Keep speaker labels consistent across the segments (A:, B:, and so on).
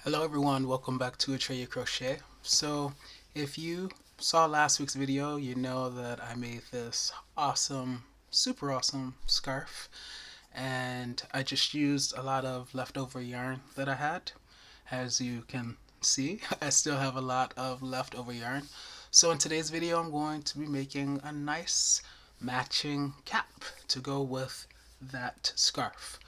A: Hello everyone, welcome back to Atreyu Crochet. So if you saw last week's video, you know that I made this awesome, super awesome scarf, and I just used a lot of leftover yarn that I had. As you can see, I still have a lot of leftover yarn. So in today's video, I'm going to be making a nice matching cap to go with that scarf.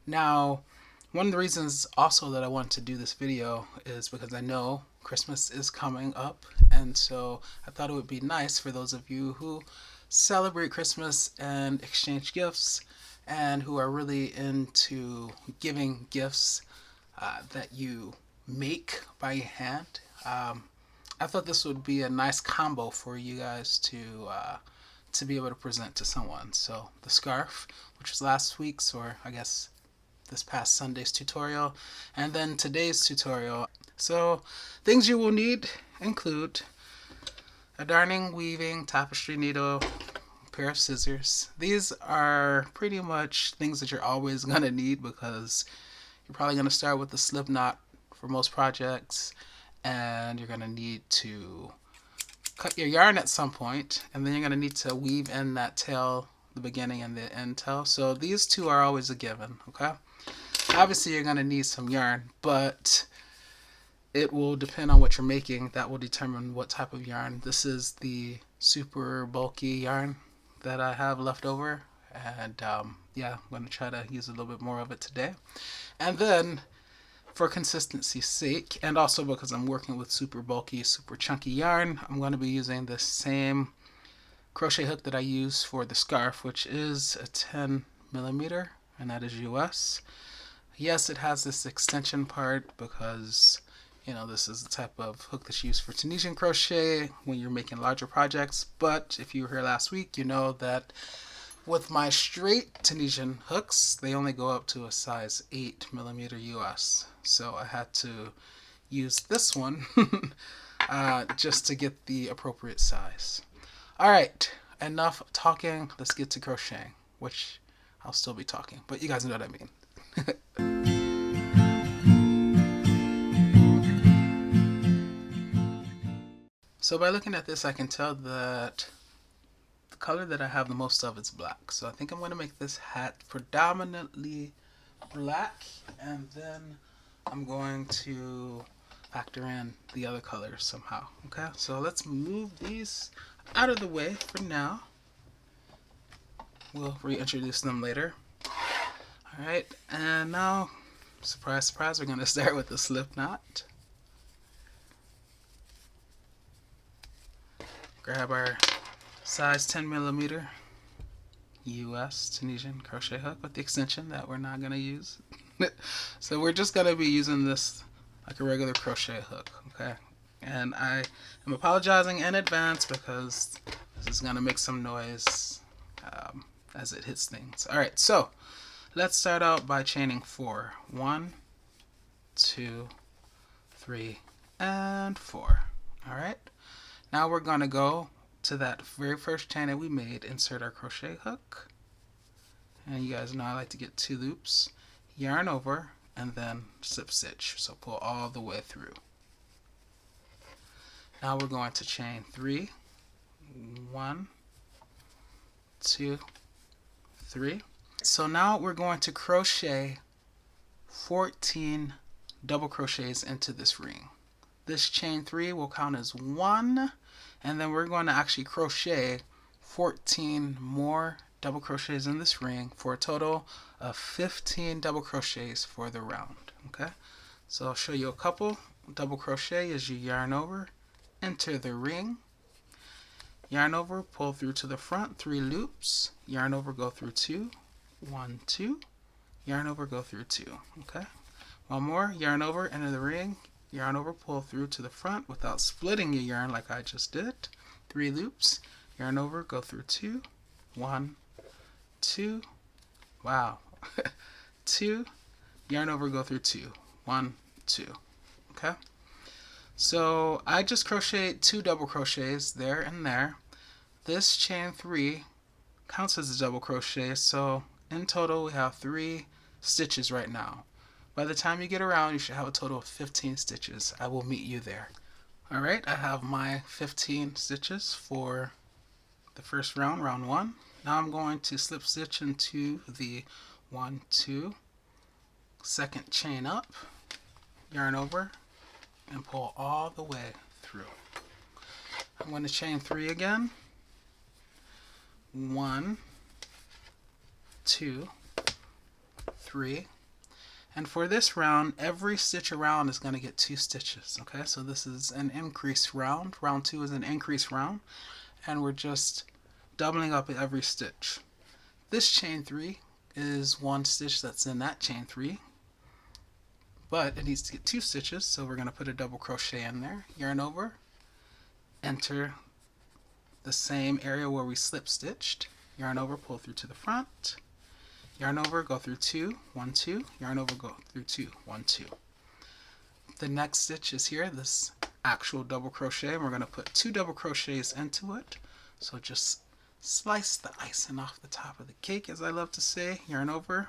A: Now, one of the reasons also that I want to do this video is because I know Christmas is coming up, and so I thought it would be nice for those of you who celebrate Christmas and exchange gifts and who are really into giving gifts that you make by hand. I thought this would be a nice combo for you guys to be able to present to someone. So the scarf, which was last week's, or I guess this past Sunday's tutorial, and then today's tutorial. So things you will need include a darning, weaving, tapestry needle, a pair of scissors. These are pretty much things that you're always going to need because you're probably going to start with the slip knot for most projects, and you're going to need to cut your yarn at some point, and then you're going to need to weave in that tail, the beginning and the end tail. So these two are always a given, okay? Obviously you're going to need some yarn, but it will depend on what you're making. That will determine what type of yarn. This is the super bulky yarn that I have left over, and yeah, I'm going to try to use a little bit more of it today. And then for consistency's sake, and also because I'm working with super bulky, super chunky yarn, I'm going to be using the same crochet hook that I use for the scarf, which is a 10mm, and that is US. Yes, it has this extension part because, you know, this is the type of hook that's used for Tunisian crochet when you're making larger projects. But if you were here last week, you know that with my straight Tunisian hooks, they only go up to a size 8mm US. So I had to use this one just to get the appropriate size. Alright, enough talking. Let's get to crocheting, which I'll still be talking, but you guys know what I mean. So by looking at this, I can tell that the color that I have the most of is black. So I think I'm going to make this hat predominantly black, and then I'm going to factor in the other colors somehow. Okay, so let's move these out of the way for now. We'll reintroduce them later. Alright, and now, surprise, surprise, we're going to start with the slip knot. Grab our size 10mm US Tunisian crochet hook with the extension that we're not going to use. So we're just going to be using this like a regular crochet hook, okay? And I am apologizing in advance because this is going to make some noise as it hits things. Alright, so let's start out by chaining 4. 1, 2, 3, and 4. Alright, now we're going to go to that very first chain that we made, insert our crochet hook. And you guys know I like to get 2 loops, yarn over, and then slip stitch. So pull all the way through. Now we're going to chain 3. 1, 2, 3. So now we're going to crochet 14 double crochets into this ring. This chain 3 will count as 1, and then we're going to actually crochet 14 more double crochets in this ring for a total of 15 double crochets for the round. Okay, so I'll show you a couple. Double crochet as you yarn over, enter the ring, yarn over, pull through to the front, 3 loops, yarn over, go through 2, 1, 2, yarn over, go through 2. Okay, one more, yarn over, enter the ring, yarn over, pull through to the front without splitting your yarn like I just did, 3 loops, yarn over, go through 2, 1, 2, wow, 2, yarn over, go through 2, 1, 2. Okay, so I just crocheted 2 double crochets there and there. This chain 3 counts as a double crochet, so in total we have 3 stitches right now. By the time you get around, you should have a total of 15 stitches. I will meet you there. Alright, I have my 15 stitches for the first round, round 1. Now I'm going to slip stitch into the 1, 2, second chain up, yarn over, and pull all the way through. I'm going to chain 3 again. 1, 2, 3. And for this round, every stitch around is going to get 2 stitches. Okay, so this is an increased round. Round 2 is an increased round. And we're just doubling up every stitch. This chain 3 is 1 stitch that's in that chain 3. But it needs to get 2 stitches, so we're going to put a double crochet in there. Yarn over, enter the same area where we slip stitched. Yarn over, pull through to the front. Yarn over, go through 2, 1, 2, yarn over, go through 2, 1, 2. The next stitch is here, this actual double crochet, and we're going to put 2 double crochets into it. So just slice the icing off the top of the cake, as I love to say. Yarn over,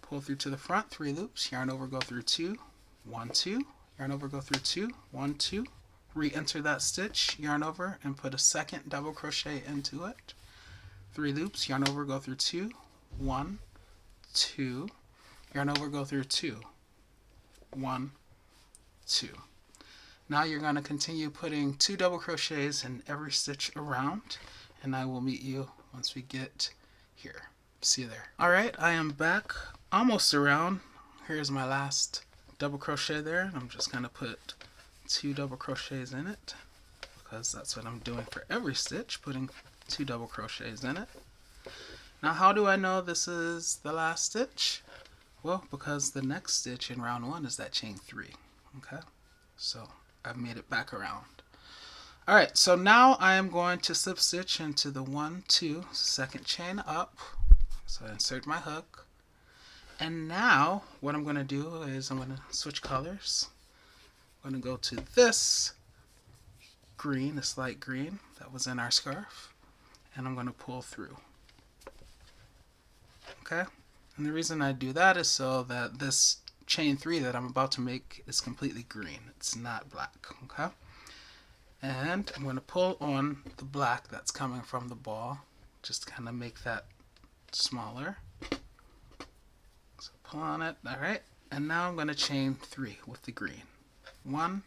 A: pull through to the front, 3 loops, yarn over, go through 2, 1, 2, yarn over, go through 2, 1, 2. Re-enter that stitch, yarn over, and put a second double crochet into it. 3 loops, yarn over, go through 2, 1, 2, yarn over, go through 2, 1, 2. Now you're going to continue putting 2 double crochets in every stitch around, and I will meet you once we get here. See you there. Alright, I am back almost around. Here's my last double crochet there. I'm just going to put 2 double crochets in it because that's what I'm doing for every stitch, putting 2 double crochets in it. Now how do I know this is the last stitch? Well, because the next stitch in round 1 is that chain 3. Okay, so I've made it back around. Alright, so now I am going to slip stitch into the 1, 2, second chain up. So I insert my hook. And now what I'm going to do is I'm going to switch colors. I'm going to go to this green, this light green that was in our scarf, and I'm going to pull through. Okay, and the reason I do that is so that this chain 3 that I'm about to make is completely green. It's not black. Okay, and I'm going to pull on the black that's coming from the ball, just to kind of make that smaller. So pull on it. All right, and now I'm going to chain 3 with the green. 1,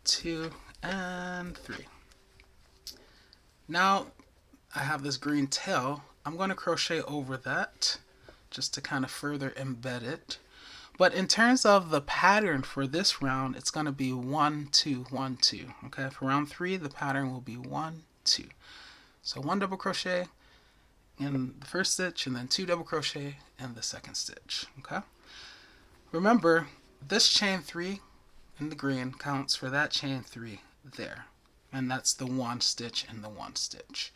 A: 2, and 3. Now I have this green tail. I'm going to crochet over that just to kind of further embed it. But in terms of the pattern for this round, it's going to be 1, 2, 1, 2. Okay, for round 3, the pattern will be 1, 2. So 1 double crochet in the first stitch, and then 2 double crochet in the second stitch. Okay. Remember, this chain 3 in the green counts for that chain 3 there, and that's the 1 stitch in the 1 stitch.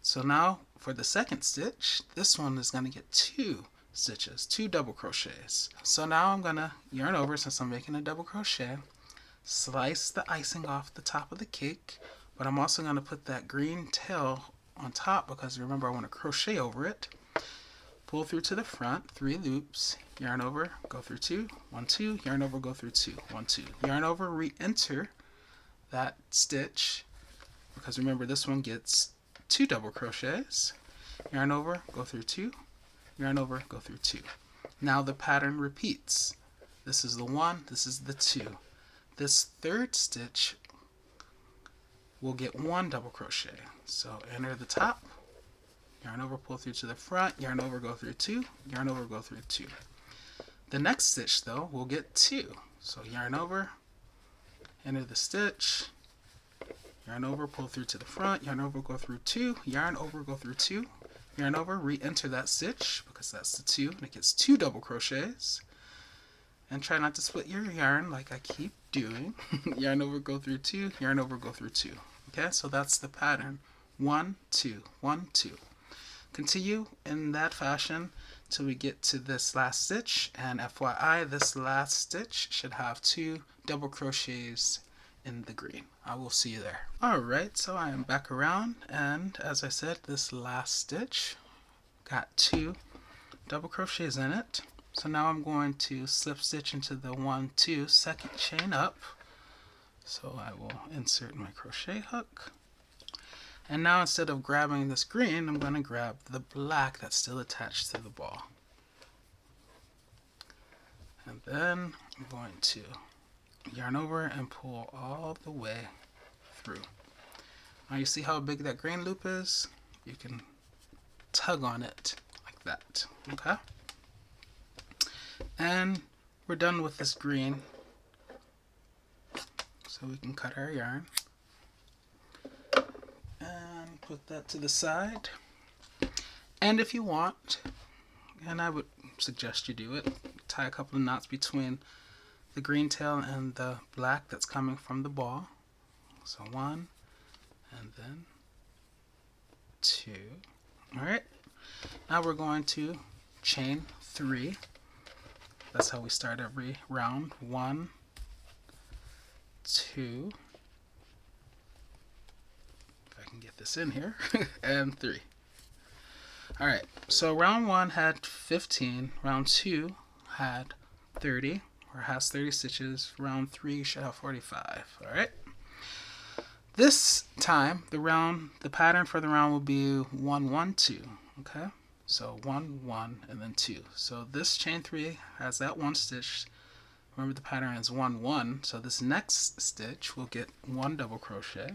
A: So now for the second stitch, this one is going to get 2 stitches, 2 double crochets. So now I'm going to yarn over, since I'm making a double crochet, slice the icing off the top of the cake, but I'm also going to put that green tail on top because remember I want to crochet over it. Pull through to the front, 3 loops, yarn over, go through 2, 1, 2, yarn over, go through 2, 1, 2. Yarn over, re-enter that stitch because remember this one gets 2 double crochets. Yarn over, go through 2, yarn over, go through 2. Now the pattern repeats. This is the 1, this is the 2. This third stitch will get 1 double crochet. So enter the top, yarn over, pull through to the front, yarn over, go through 2, yarn over, go through 2. The next stitch though will get 2. So yarn over, enter the stitch, yarn over, pull through to the front, yarn over, go through 2, yarn over, go through 2, yarn over, re-enter that stitch because that's the 2, and it gets 2 double crochets. And try not to split your yarn like I keep doing. Yarn over, go through 2, yarn over, go through 2. Okay, so that's the pattern. 1, 2, 1, 2. Continue in that fashion till we get to this last stitch, and FYI, this last stitch should have 2 double crochets in the green. I will see you there. Alright, so I am back around, and as I said, this last stitch got 2 double crochets in it. So now I'm going to slip stitch into the 1, 2, second chain up. So I will insert my crochet hook. And now instead of grabbing this green, I'm going to grab the black that's still attached to the ball. And then I'm going to yarn over and pull all the way through. Now you see how big that green loop is? You can tug on it like that, okay? And we're done with this green, so we can cut our yarn and put that to the side. And if you want, and I would suggest you do it, tie a couple of knots between the green tail and the black that's coming from the ball. So 1 and then 2. Alright, now we're going to chain 3. That's how we start every round. 1, 2, if I can get this in here, and 3. Alright, so round 1 had 15, round 2 had 30, or has 30 stitches, round 3 should have 45. Alright, this time the pattern for the round will be 1, 1, 2. Okay, so 1, 1, and then 2. So this chain 3 has that 1 stitch. Remember the pattern is 1, 1, so this next stitch will get 1 double crochet.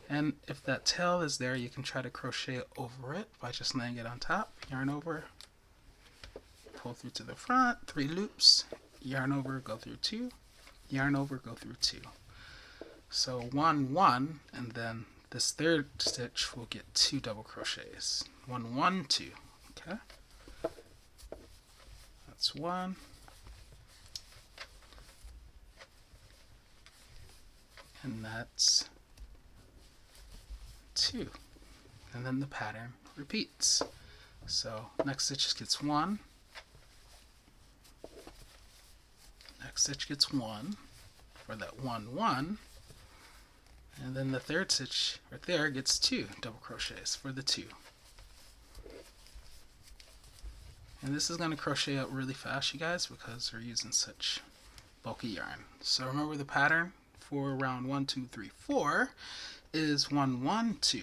A: And if that tail is there, you can try to crochet over it by just laying it on top. Yarn over, pull through to the front, 3 loops, yarn over, go through 2, yarn over, go through 2. So 1, 1, and then this third stitch will get 2 double crochets. 1, 1, 2. Okay, that's 1. And that's 2. And then the pattern repeats. So next stitch gets 1. Next stitch gets 1 for that 1, 1. And then the third stitch right there gets 2 double crochets for the 2. And this is going to crochet out really fast, you guys, because we're using such bulky yarn. So remember the pattern for round 1, 2, 3, 4 is 1, 1, 2,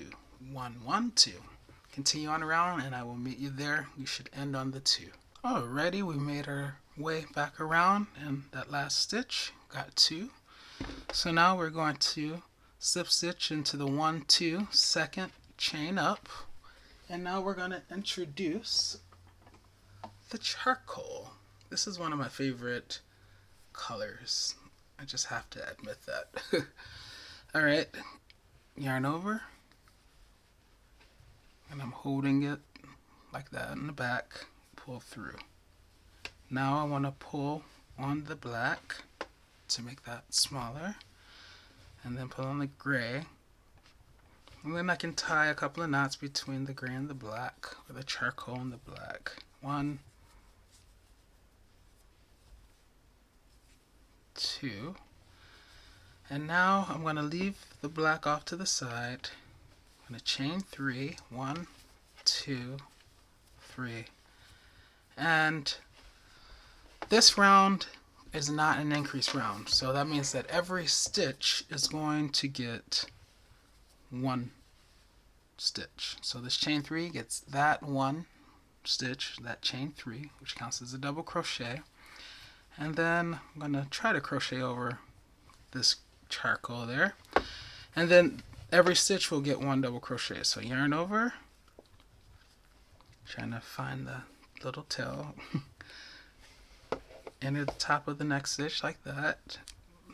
A: 1, 1, 2. Continue on around and I will meet you there. You should end on the 2. Alrighty, we made our way back around and that last stitch got 2. So now we're going to slip stitch into the 1, 2, second chain up, and now we're going to introduce the charcoal. This is one of my favorite colors. I just have to admit that. Alright, yarn over, and I'm holding it like that in the back, pull through. Now I want to pull on the black to make that smaller, and then pull on the gray, and then I can tie a couple of knots between the gray and the black, or the charcoal and the black. 1, 2, and now I'm going to leave the black off to the side. I'm going to chain 3, 1, 2, 3, and this round is not an increase round, so that means that every stitch is going to get 1 stitch. So this chain 3 gets that 1 stitch, that chain 3, which counts as a double crochet, and then I'm going to try to crochet over this charcoal there, and then every stitch will get 1 double crochet. So yarn over, trying to find the little tail, enter the top of the next stitch like that,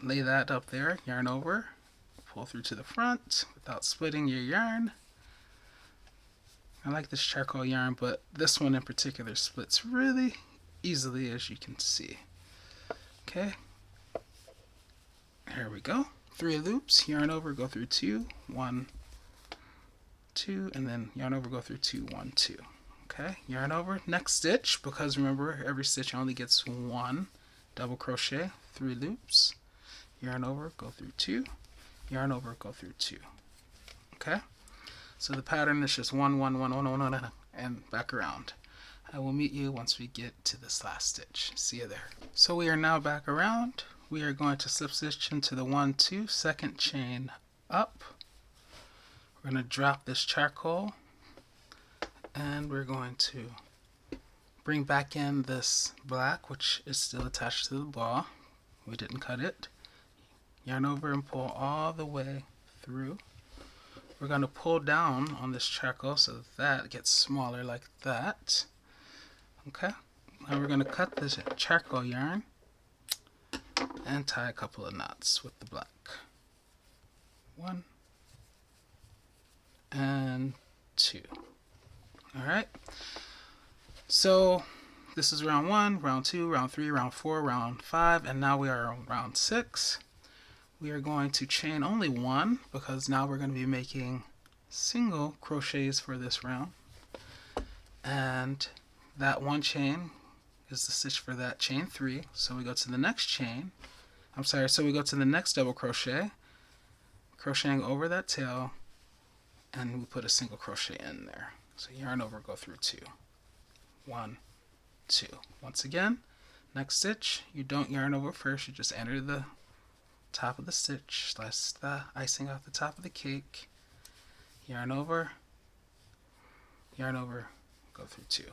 A: lay that up there, yarn over, pull through to the front without splitting your yarn. I like this charcoal yarn, but this one in particular splits really easily, as you can see. Okay, here we go. 3 loops, yarn over, go through 2, 1, 2, and then yarn over, go through 2, 1, 2. Okay, yarn over, next stitch, because remember every stitch only gets 1 double crochet, 3 loops, yarn over, go through 2, yarn over, go through 2. Okay, so the pattern is just 1, 1, 1, 1, 1, 1, and back around. I will meet you once we get to this last stitch. See you there. So we are now back around. We are going to slip stitch into the 1, 2, second chain up. We're going to drop this charcoal and we're going to bring back in this black, which is still attached to the ball. We didn't cut it. Yarn over and pull all the way through. We're going to pull down on this charcoal so that gets smaller like that. Okay, now we're going to cut this charcoal yarn and tie a couple of knots with the black. 1 and 2. Alright, so this is round 1, round 2, round 3, round 4, round 5, and now we are on round 6. We are going to chain only 1 because now we're going to be making single crochets for this round. And that one chain is the stitch for that chain 3. So we go to the next chain. So we go to the next double crochet, crocheting over that tail, and we put a single crochet in there. So yarn over, go through 2. 1, 2. Once again, next stitch, you don't yarn over first, you just enter the top of the stitch, slice the icing off the top of the cake, yarn over, go through 2.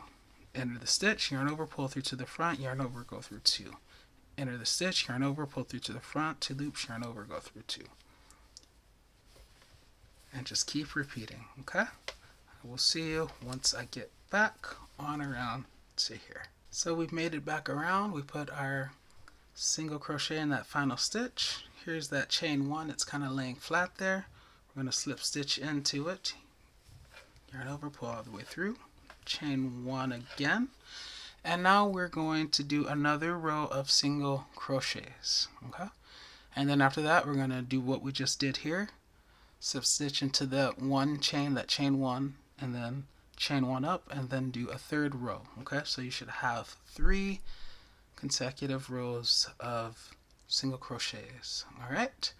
A: Enter the stitch, yarn over, pull through to the front, yarn over, go through 2. Enter the stitch, yarn over, pull through to the front, 2 loops, yarn over, go through 2. And just keep repeating, okay? I will see you once I get back on around to here. So we've made it back around. We put our single crochet in that final stitch. Here's that chain 1. It's kind of laying flat there. We're going to slip stitch into it. Yarn over, pull all the way through. Chain 1 again. And now we're going to do another row of single crochets. Okay? And then after that, we're going to do what we just did here. Slip stitch into the one chain, that chain 1, and then chain 1 up, and then do a third row. Okay? So you should have 3 consecutive rows of single crochets. Alright,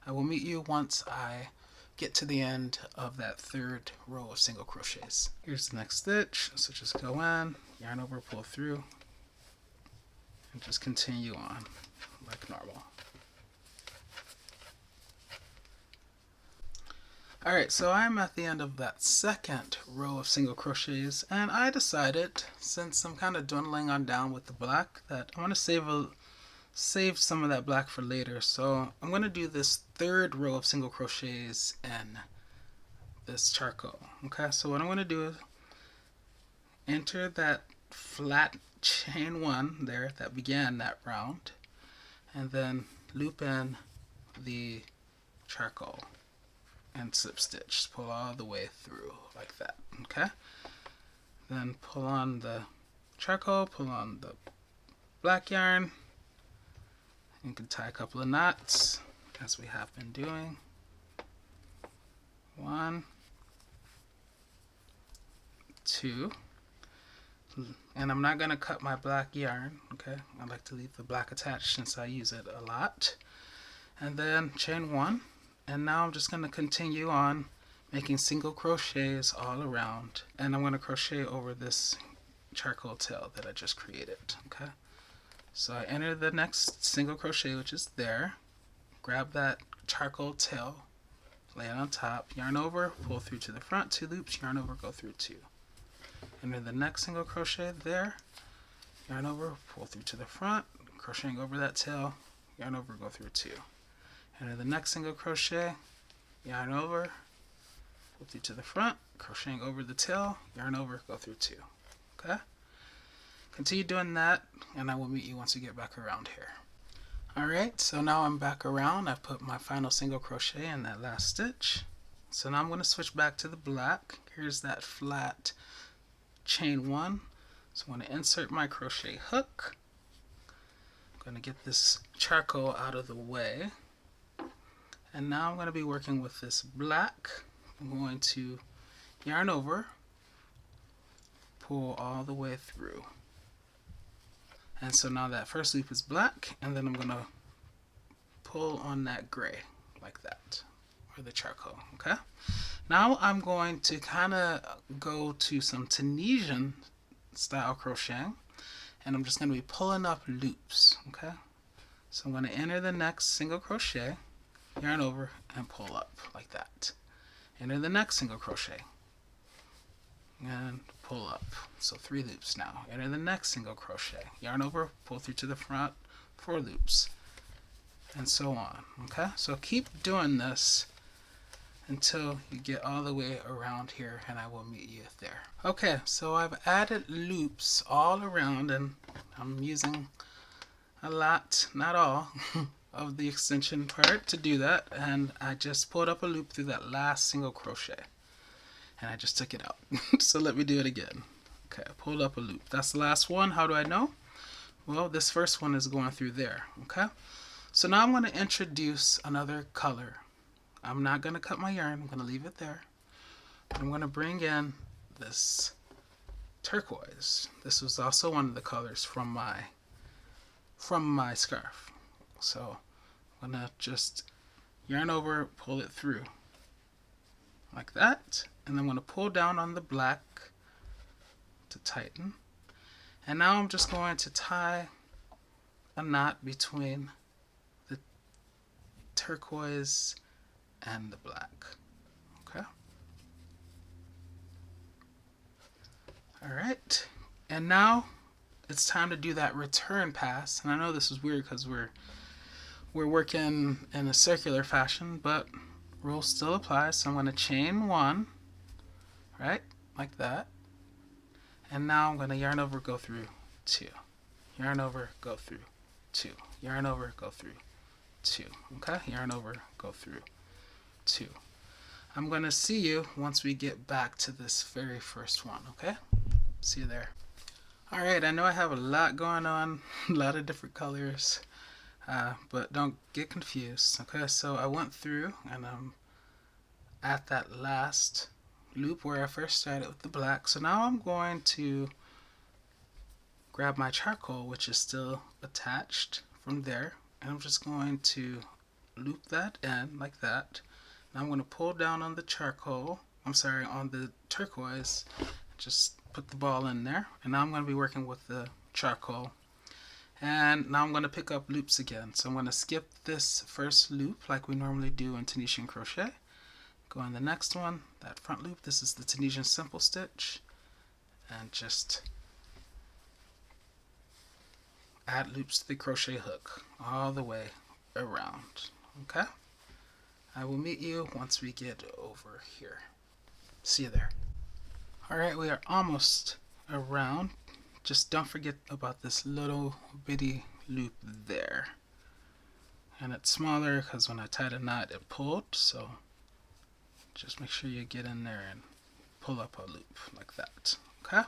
A: I will meet you once I get to the end of that third row of single crochets. Here's the next stitch, so just go in, yarn over, pull through, and just continue on like normal. Alright, so I'm at the end of that second row of single crochets, and I decided, since I'm kind of dwindling on down with the black, that I want to save some of that black for later. So I'm going to do this third row of single crochets in this charcoal. Okay, so what I'm going to do is enter that flat chain 1 there that began that round, and then loop in the charcoal and slip stitch, pull all the way through like that. Okay, then pull on the charcoal, pull on the black yarn. You can tie a couple of knots as we have been doing. 1, 2, and I'm not going to cut my black yarn. Okay, I like to leave the black attached since I use it a lot. And then chain 1. And now I'm just going to continue on making single crochets all around, and I'm going to crochet over this charcoal tail that I just created. Okay, so I enter the next single crochet, which is there, grab that charcoal tail, lay it on top, yarn over, pull through to the front, 2 loops, yarn over, go through 2. Enter the next single crochet there, yarn over, pull through to the front, crocheting over that tail, yarn over, go through 2. Enter the next single crochet, yarn over, pull through to the front, crocheting over the tail, yarn over, go through 2. Okay? Continue doing that, and I will meet you once we get back around here. Alright, so now I'm back around. I've put my final single crochet in that last stitch. So now I'm going to switch back to the black. Here's that flat chain 1. So I'm going to insert my crochet hook. I'm going to get this charcoal out of the way. And now I'm going to be working with this black. I'm going to yarn over, pull all the way through. And so now that first loop is black, and then I'm going to pull on that gray like that, or the charcoal. Okay, now I'm going to kind of go to some Tunisian style crocheting, and I'm just going to be pulling up loops. Okay, so I'm going to enter the next single crochet, yarn over, and pull up like that. Enter the next single crochet and pull up. So 3 loops now. Enter the next single crochet, yarn over, pull through to the front, 4 loops, and so on. Okay, so keep doing this until you get all the way around here, and I will meet you there. Okay, so I've added loops all around, and I'm using a lot, not all, of the extension part to do that, and I just pulled up a loop through that last single crochet, and I just took it out. So let me do it again. Okay, I pulled up a loop. That's the last one. How do I know? Well, this first one is going through there. Okay, so now I'm going to introduce another color. I'm not going to cut my yarn. I'm going to leave it there. I'm going to bring in this turquoise. This was also one of the colors from my scarf. So I'm going to just yarn over, pull it through like that, and I'm going to pull down on the black to tighten. And now I'm just going to tie a knot between the turquoise and the black. Okay. Alright, and now it's time to do that return pass. And I know this is weird because we're working in a circular fashion, but rule still applies. So I'm going to chain 1, right, like that, and now I'm going to yarn over, go through 2, yarn over, go through 2, yarn over, go through 2. Okay, yarn over, go through 2. I'm going to see you once we get back to this very first one. Okay, see you there. Alright, I know I have a lot going on, a lot of different colors, but don't get confused. Okay, so I went through and I'm at that last loop where I first started with the black. So now I'm going to grab my charcoal, which is still attached from there, and I'm just going to loop that in like that. Now I'm going to pull down on the charcoal, on the turquoise, just put the ball in there, and now I'm going to be working with the charcoal. And now I'm going to pick up loops again. So I'm going to skip this first loop like we normally do in Tunisian crochet. Go on the next one, that front loop. This is the Tunisian simple stitch, and just add loops to the crochet hook all the way around. Okay, I will meet you once we get over here. See you there. Alright, we are almost around. Just don't forget about this little bitty loop there. And it's smaller because when I tied a knot it pulled, so just make sure you get in there and pull up a loop like that. Okay?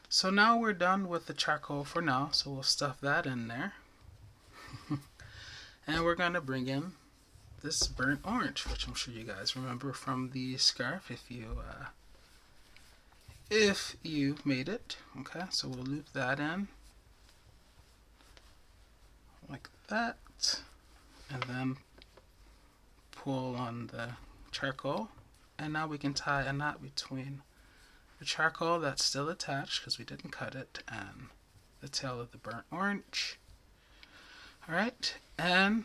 A: So now we're done with the charcoal for now, so we'll stuff that in there. And we're going to bring in this burnt orange, which I'm sure you guys remember from the scarf if you made it. Okay, so we'll loop that in like that, and then pull on the charcoal, and now we can tie a knot between the charcoal that's still attached because we didn't cut it and the tail of the burnt orange. Alright, and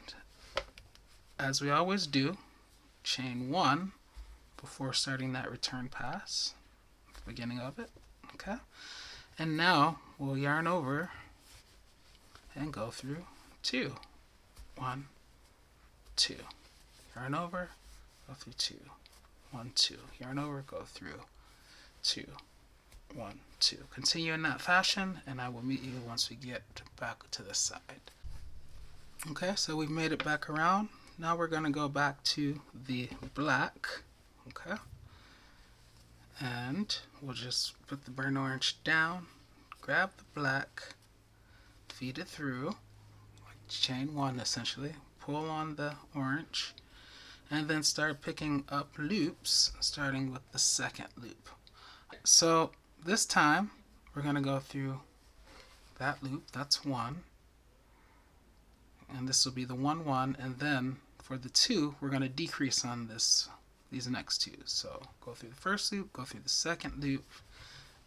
A: as we always do, chain 1 before starting that return pass, the beginning of it. Okay, and now we'll yarn over and go through 2. 1, 2, yarn over, go through 2, 1, 2, yarn over, go through 2, 1, 2. Continue in that fashion, and I will meet you once we get back to the side. Okay, so we've made it back around. Now we're going to go back to the black. Okay, and we'll just put the burnt orange down, grab the black, feed it through, like chain 1 essentially, pull on the orange, and then start picking up loops, starting with the second loop. So this time we're going to go through that loop, that's 1, and this will be the 1, 1, and then for the 2 we're going to decrease on these next 2. So go through the first loop, go through the second loop,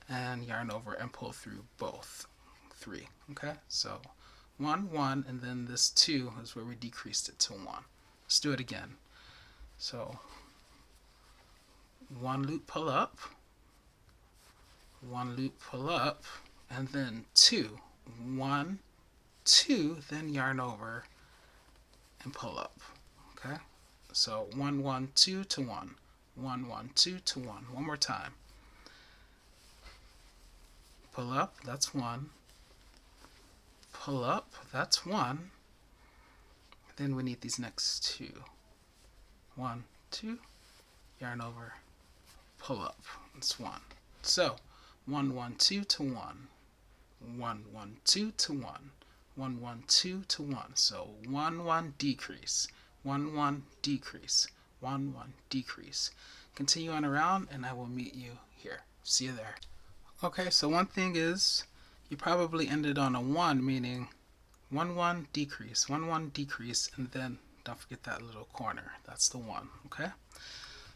A: and yarn over and pull through both 3. Okay, so 1, 1, and then this 2 is where we decreased it to 1. Let's do it again. So 1 loop, pull up, 1 loop, pull up, and then 2. 1, 2, then yarn over and pull up. Okay, so 1, 1, 2 to 1, 1, 1, 2 to 1. One more time. Pull up, that's 1. Pull up, that's 1. Then we need these next 2. 1, 2, yarn over, pull up. That's 1. So 1, 1, 2 to 1. 1, 1, 2 to 1. 1, 1, 2 to 1. So 1, 1, decrease. 1, 1, decrease. 1, 1, decrease. Continue on around, and I will meet you here. See you there. Okay, so one thing is, you probably ended on a 1, meaning 1, 1, decrease, 1, 1, decrease, and then don't forget that little corner. That's the 1, okay?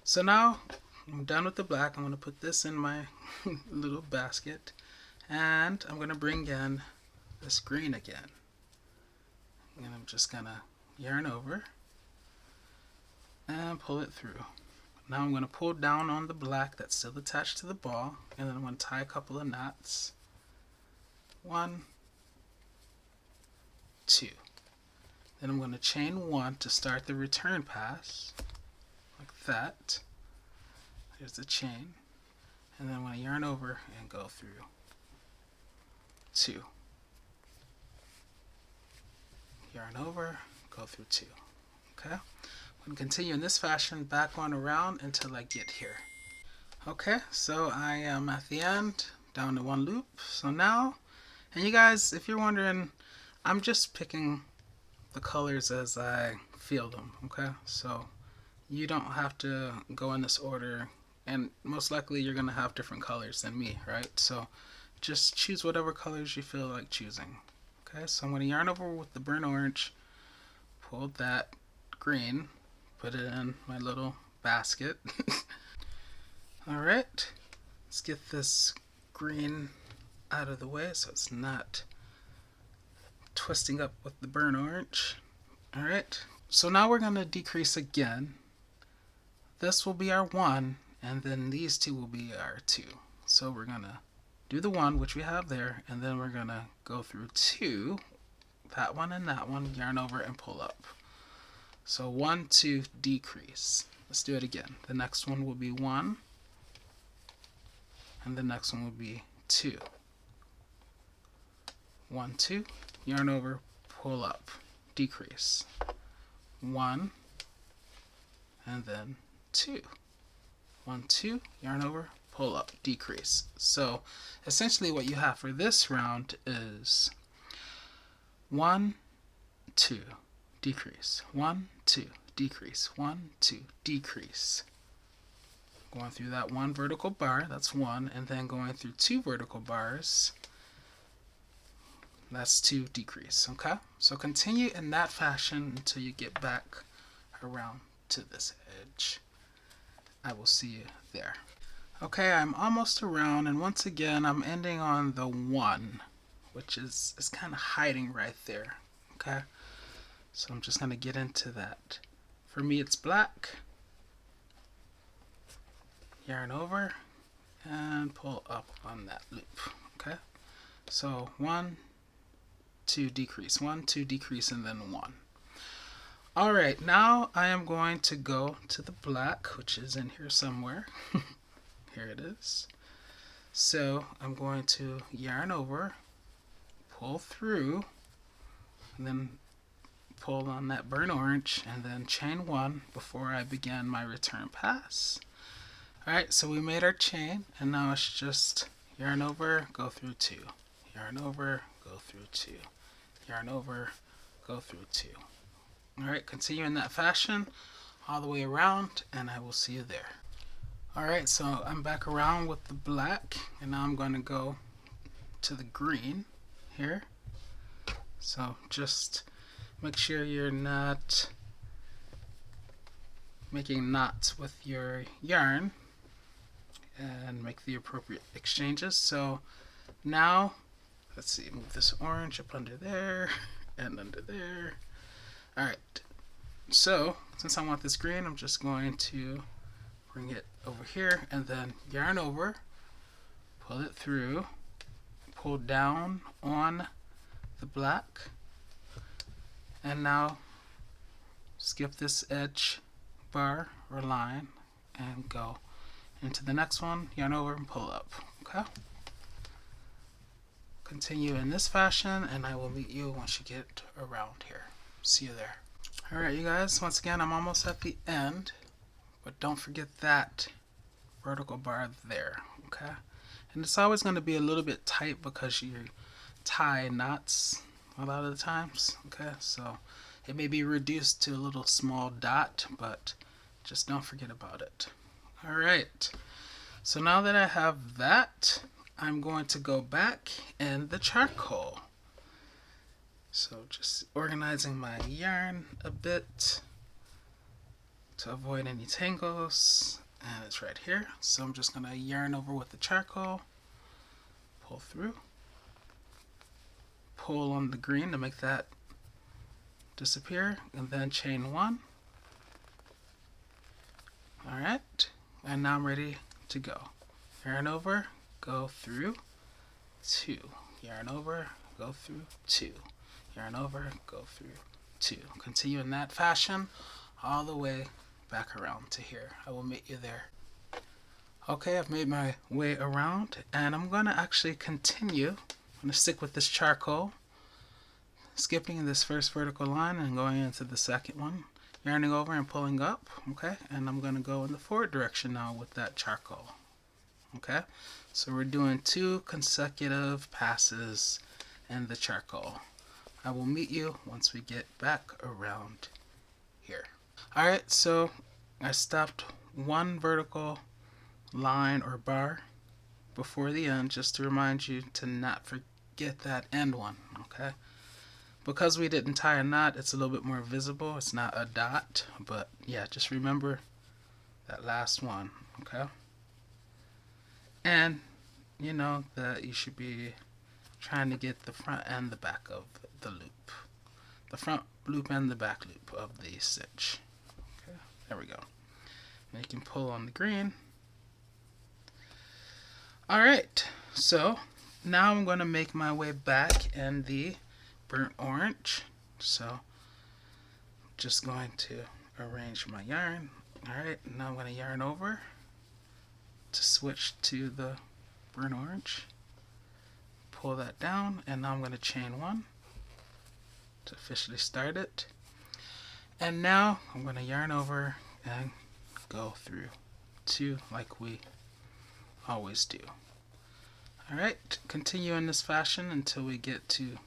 A: So now I'm done with the black. I'm going to put this in my little basket, and I'm going to bring in this green again. And I'm just going to yarn over and pull it through. Now I'm going to pull down on the black that's still attached to the ball, and then I'm going to tie a couple of knots. 1, 2. Then I'm going to chain 1 to start the return pass, like that. There's the chain, and then I'm going to yarn over and go through 2. Yarn over, go through 2. Okay? I'm going to continue in this fashion, back on around until I get here. Okay, so I am at the end, down to 1 loop. So now, and you guys, if you're wondering, I'm just picking the colors as I feel them, okay? So you don't have to go in this order, and most likely you're going to have different colors than me, right? So just choose whatever colors you feel like choosing. Okay, so I'm going to yarn over with the burnt orange, pull that green, put it in my little basket. Alright, let's get this green out of the way so it's not twisting up with the burnt orange. Alright, so now we're going to decrease again. This will be our 1, and then these 2 will be our 2. So we're going to do the 1, which we have there, and then we're going to go through 2, that one and that one, yarn over and pull up. So 1, 2, decrease. Let's do it again. The next one will be 1, and the next one will be 2. 1, 2, yarn over, pull up, decrease. 1, and then 2. 1, 2, yarn over, pull up, decrease. So essentially what you have for this round is 1, 2, decrease. 1, 2, decrease. 1, 2, decrease. Going through that 1 vertical bar, that's 1, and then going through 2 vertical bars, that's 2 decrease. Okay, so continue in that fashion until you get back around to this edge. I will see you there. Okay, I'm almost around, and once again I'm ending on the 1, which is kind of hiding right there. Okay, so I'm just going to get into that. For me it's black, yarn over and pull up on that loop. Okay, so 1, 2, decrease, 1, 2, decrease, and then 1. Alright, now I am going to go to the black, which is in here somewhere. Here it is. So I'm going to yarn over, pull through, and then pull on that burnt orange, and then chain 1 before I begin my return pass. Alright, so we made our chain, and now it's just yarn over, go through 2. Yarn over, go through 2. Yarn over, go through 2. Alright, continue in that fashion all the way around, and I will see you there. Alright, so I'm back around with the black, and now I'm going to go to the green here. So just make sure you're not making knots with your yarn, and make the appropriate exchanges. So now, let's see, move this orange up under there and under there. Alright, so since I want this green, I'm just going to bring it over here and then yarn over, pull it through, pull down on the black, and now skip this edge bar or line and go into the next one, yarn over and pull up. Okay? Continue in this fashion and I will meet you once you get around here. See you there. Alright you guys, once again I'm almost at the end, but don't forget that vertical bar there. Okay? And it's always going to be a little bit tight because you tie knots a lot of the times. Okay? So it may be reduced to a little small dot, but just don't forget about it. Alright, so now that I have that, I'm going to go back in the charcoal. So just organizing my yarn a bit to avoid any tangles, and it's right here. So I'm just going to yarn over with the charcoal, pull through, pull on the green to make that disappear, and then chain one. Alright, and now I'm ready to go. Yarn over, go through, two. Yarn over, go through, two. Yarn over, go through, two. Continue in that fashion all the way back around to here. I will meet you there. Okay, I've made my way around and I'm going to actually continue. I'm going to stick with this charcoal, skipping this first vertical line and going into the second one, yarning over and pulling up. Okay, and I'm going to go in the forward direction now with that charcoal. Okay, so we're doing 2 consecutive passes in the charcoal. I will meet you once we get back around here. Alright, so I stopped 1 vertical line or bar before the end just to remind you to not forget that end one. Okay, because we didn't tie a knot, it's a little bit more visible. It's not a dot, but yeah, just remember that last one. Okay, and you know that you should be trying to get the front and the back of the loop, the front loop and the back loop of the stitch. Okay, there we go. And you can pull on the green. Alright, so now I'm going to make my way back in the burnt orange. So just going to arrange my yarn. Alright, now I'm going to yarn over to switch to the burnt orange. Pull that down, and now I'm going to chain 1 to officially start it. And now I'm going to yarn over and go through 2 like we always do. Alright, continue in this fashion until we get to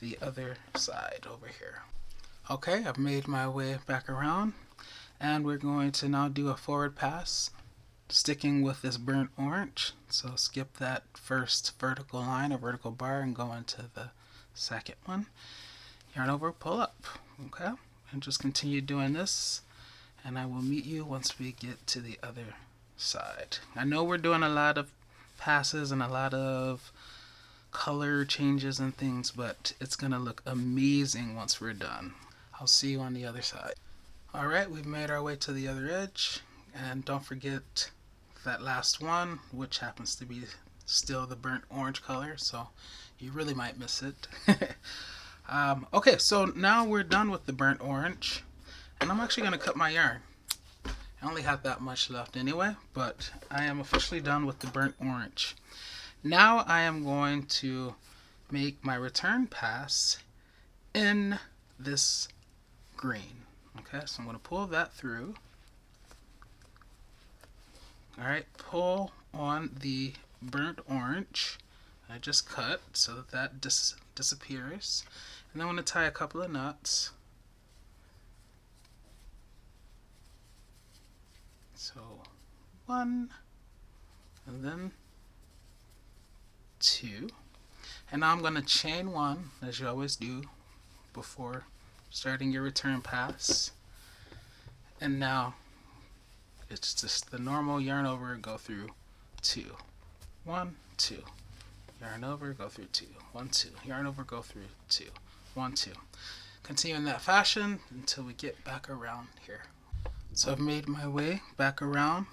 A: the other side over here. Okay, I've made my way back around and we're going to now do a forward pass, sticking with this burnt orange. So skip that first vertical line or vertical bar and go into the second one. Yarn over, pull up. Okay, and just continue doing this and I will meet you once we get to the other side. I know we're doing a lot of passes and a lot of color changes and things, but it's gonna look amazing once we're done. I'll see you on the other side. Alright, we've made our way to the other edge, and don't forget that last one, which happens to be still the burnt orange color, so you really might miss it. Okay, so now we're done with the burnt orange, and I'm actually gonna cut my yarn. I only have that much left anyway, but I am officially done with the burnt orange. Now I am going to make my return pass in this green. Okay, so I'm going to pull that through. Alright, pull on the burnt orange I just cut so that disappears. And then I'm going to tie a couple of knots. So 1, and then 2, and now I'm going to chain 1 as you always do before starting your return pass, and now It's just the normal yarn over, go through 2, 1, 2, yarn over, go through 2, 1, 2, yarn over, go through 2, 1, 2. Continue in that fashion until we get back around here. So I've made my way back around,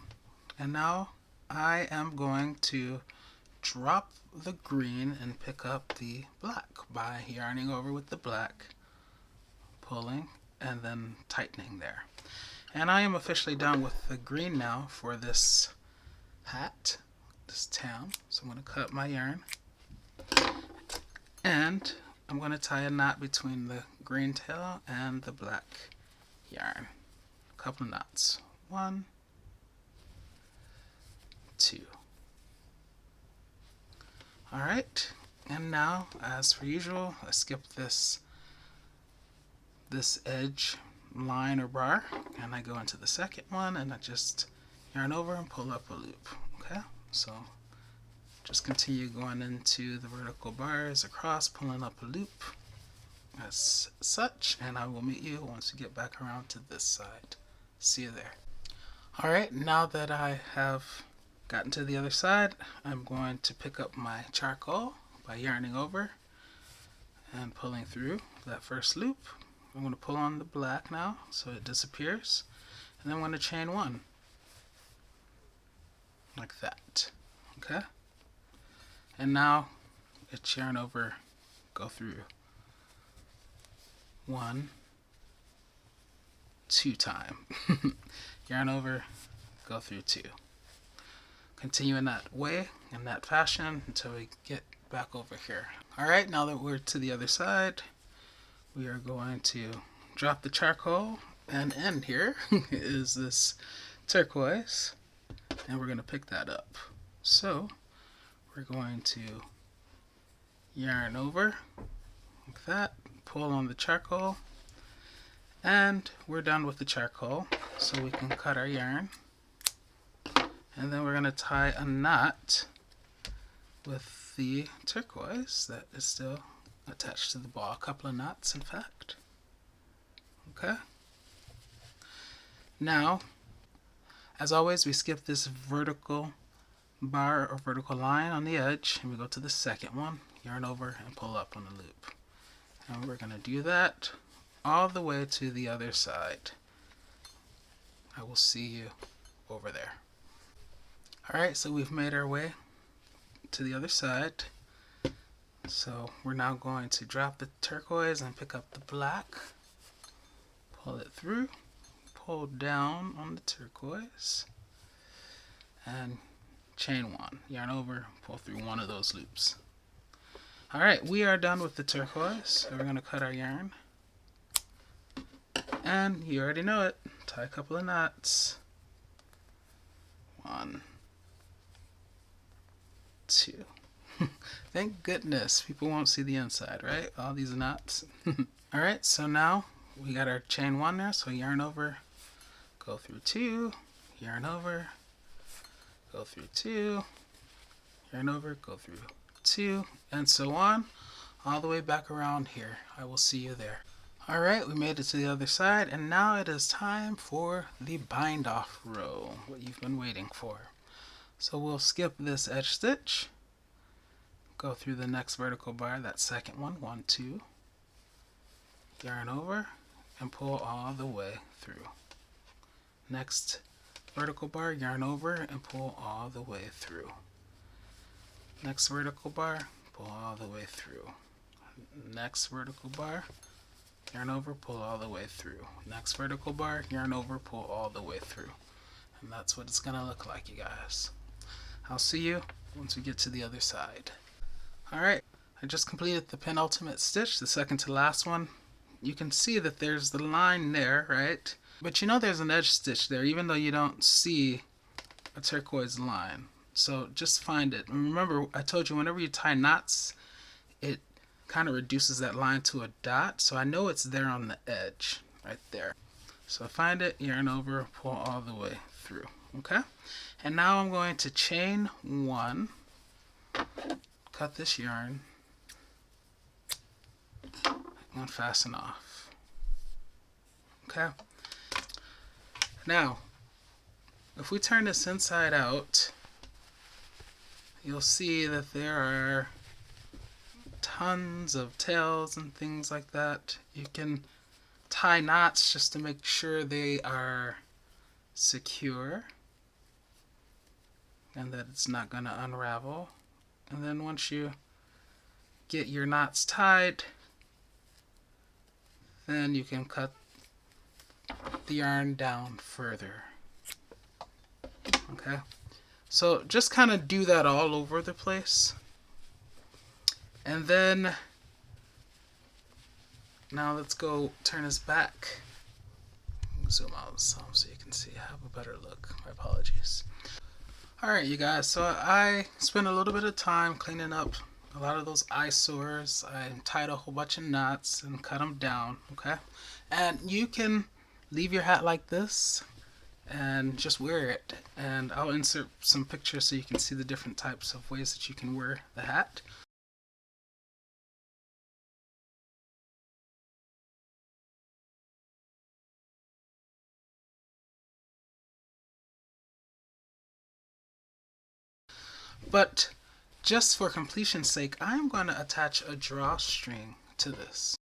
A: and now I am going to drop the green and pick up the black by yarning over with the black, pulling, and then tightening there. And I am officially done with the green now for this hat, this tam. So I'm going to cut my yarn, and I'm going to tie a knot between the green tail and the black yarn. A couple of knots. 1, 2. Alright, and now, as per usual, I skip this edge line or bar, and I go into the second one, and I just yarn over and pull up a loop. Okay, so just continue going into the vertical bars across, pulling up a loop as such, and I will meet you once we get back around to this side. See you there. Alright, now that I have gotten to the other side, I'm going to pick up my charcoal by yarning over and pulling through that first loop. I'm going to pull on the black now so it disappears, and then I'm going to chain 1 like that. Okay, and now it's yarn over, go through 1, 2 time. Yarn over, go through 2. Continue in that way, in that fashion, until we get back over here. Alright, now that we're to the other side, we are going to drop the charcoal, and in here is this turquoise, and we're going to pick that up. So we're going to yarn over like that, pull on the charcoal, and we're done with the charcoal, so we can cut our yarn. And then we're going to tie a knot with the turquoise that is still attached to the ball. A couple of knots, in fact. Okay. Now, as always, we skip this vertical bar or vertical line on the edge, and we go to the second one, yarn over and pull up on the loop. And we're going to do that all the way to the other side. I will see you over there. Alright, so we've made our way to the other side. So we're now going to drop the turquoise and pick up the black. Pull it through, pull down on the turquoise, and chain 1. Yarn over, pull through one of those loops. Alright, we are done with the turquoise, so we're going to cut our yarn. And you already know it, tie a couple of knots. 1, 2. Thank goodness people won't see the inside, right? All these knots. Alright, so now we got our chain 1 there, so yarn over, go through 2, yarn over, go through 2, yarn over, go through 2, and so on, all the way back around here. I will see you there. Alright, we made it to the other side, and now it is time for the bind off row, what you've been waiting for. So we'll skip this edge stitch, go through the next vertical bar, that second one, 1, 2, yarn over, and pull all the way through. Next vertical bar, yarn over, and pull all the way through. Next vertical bar, pull all the way through. Next vertical bar, yarn over, pull all the way through. Next vertical bar, yarn over, pull all the way through. And that's what it's going to look like, you guys. I'll see you once we get to the other side. Alright, I just completed the penultimate stitch, the second to last one. You can see that there's the line there, right? But you know there's an edge stitch there, even though you don't see a turquoise line. So just find it. And remember, I told you whenever you tie knots, it kind of reduces that line to a dot. So I know it's there on the edge, right there. So find it, yarn over, pull all the way through. Okay? And now I'm going to chain 1, cut this yarn, and fasten off. Okay? Now, if we turn this inside out, you'll see that there are tons of tails and things like that. You can tie knots just to make sure they are secure and that it's not going to unravel. And then once you get your knots tied, then you can cut the yarn down further. Okay, so just kind of do that all over the place. And then now let's go turn this back. Zoom out some so you can see. I have a better look. My apologies. Alright, you guys, so I spent a little bit of time cleaning up a lot of those eyesores. I tied a whole bunch of knots and cut them down, okay? And you can leave your hat like this and just wear it. And I'll insert some pictures so you can see the different types of ways that you can wear the hat. But just for completion's sake, I'm going to attach a drawstring to this.